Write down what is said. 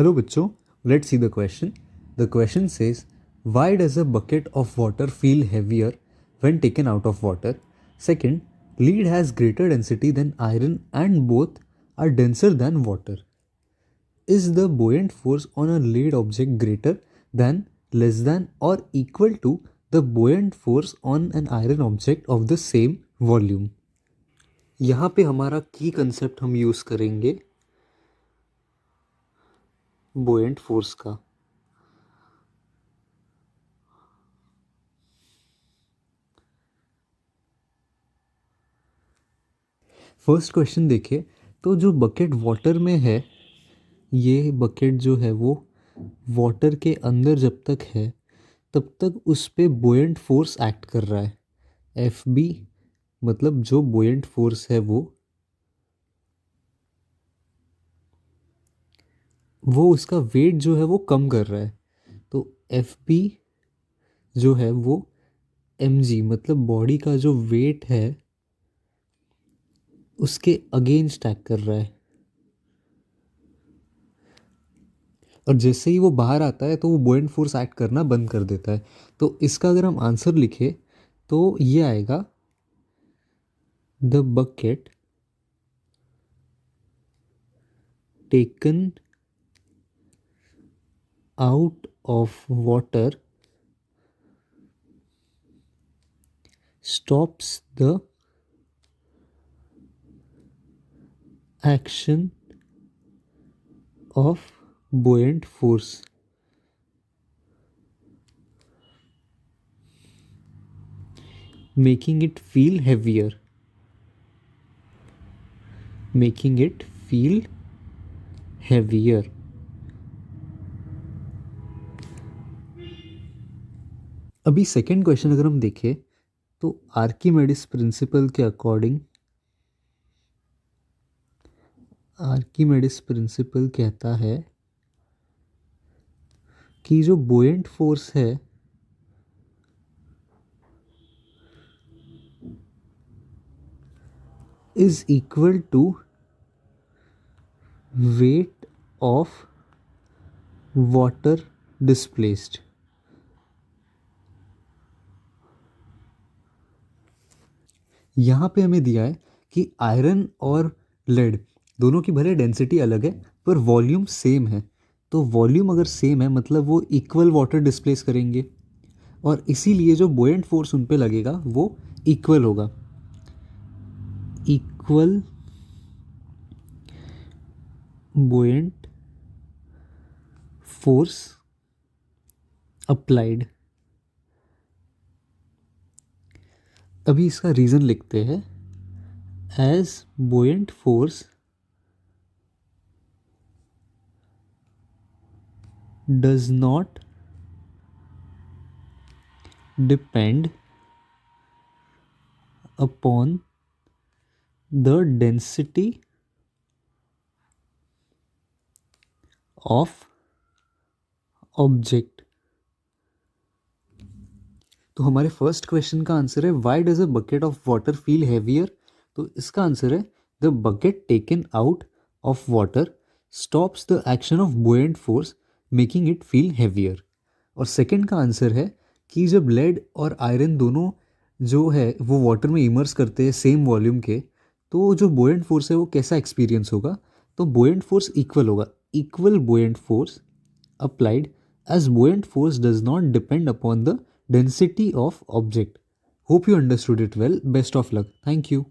Hello बच्चों, let's see the question. The question says, why does a bucket of water feel heavier when taken out of water? Second, lead has greater density than iron and both are denser than water. Is the buoyant force on a lead object greater than, less than or equal to the buoyant force on an iron object of the same volume? यहाँ पे हमारा की concept हम use करेंगे बुएंट force का. First question देखिए, तो जो बकेट वाटर में है, ये बकेट जो है वो वाटर के अंदर जब तक है तब तक उस पे बुएंट फोर्स एक्ट कर रहा है. एफ बी मतलब जो बुएंट फोर्स है वो उसका वेट जो है वो कम कर रहा है. तो एफ बी जो है वो एम जी मतलब बॉडी का जो वेट है उसके अगेंस्ट एक्ट कर रहा है. और जैसे ही वो बाहर आता है तो वो बुएंट फोर्स एक्ट करना बंद कर देता है. तो इसका अगर हम आंसर लिखें तो ये आएगा, the bucket taken out of water stops the action of buoyant force. Making it feel heavier. Making it feel heavier. अभी सेकेंड क्वेश्चन अगर हम देखें तो आर्किमेडिस प्रिंसिपल के अकॉर्डिंग आर्किमेडिस प्रिंसिपल कहता है कि जो बुएंट फोर्स है is equal to weight of water displaced. यहाँ पे हमें दिया है कि आयरन और लेड दोनों की भले डेंसिटी अलग है पर वॉल्यूम सेम है. तो वॉल्यूम अगर सेम है मतलब वो इक्वल वाटर डिस्प्लेस करेंगे और इसीलिए जो बुएंट फोर्स उन पे लगेगा वो इक्वल होगा. Equal buoyant force applied. अभी इसका रीज़न लिखते हैं. As buoyant force does not depend upon the density of object. तो हमारे फर्स्ट क्वेश्चन का आंसर है why does a bucket of water feel heavier. तो इसका आंसर है the bucket taken out of water stops the action of buoyant force making it feel heavier. और second का answer है कि जब लेड और आयरन दोनों जो है वो वाटर में इमर्स करते हैं सेम वॉल्यूम के, तो जो बुएंट फोर्स है वो कैसा एक्सपीरियंस होगा. तो बुएंट फोर्स इक्वल होगा. Equal buoyant force applied as buoyant force does not depend upon the density of object. Hope you understood it well. Best of luck. Thank you.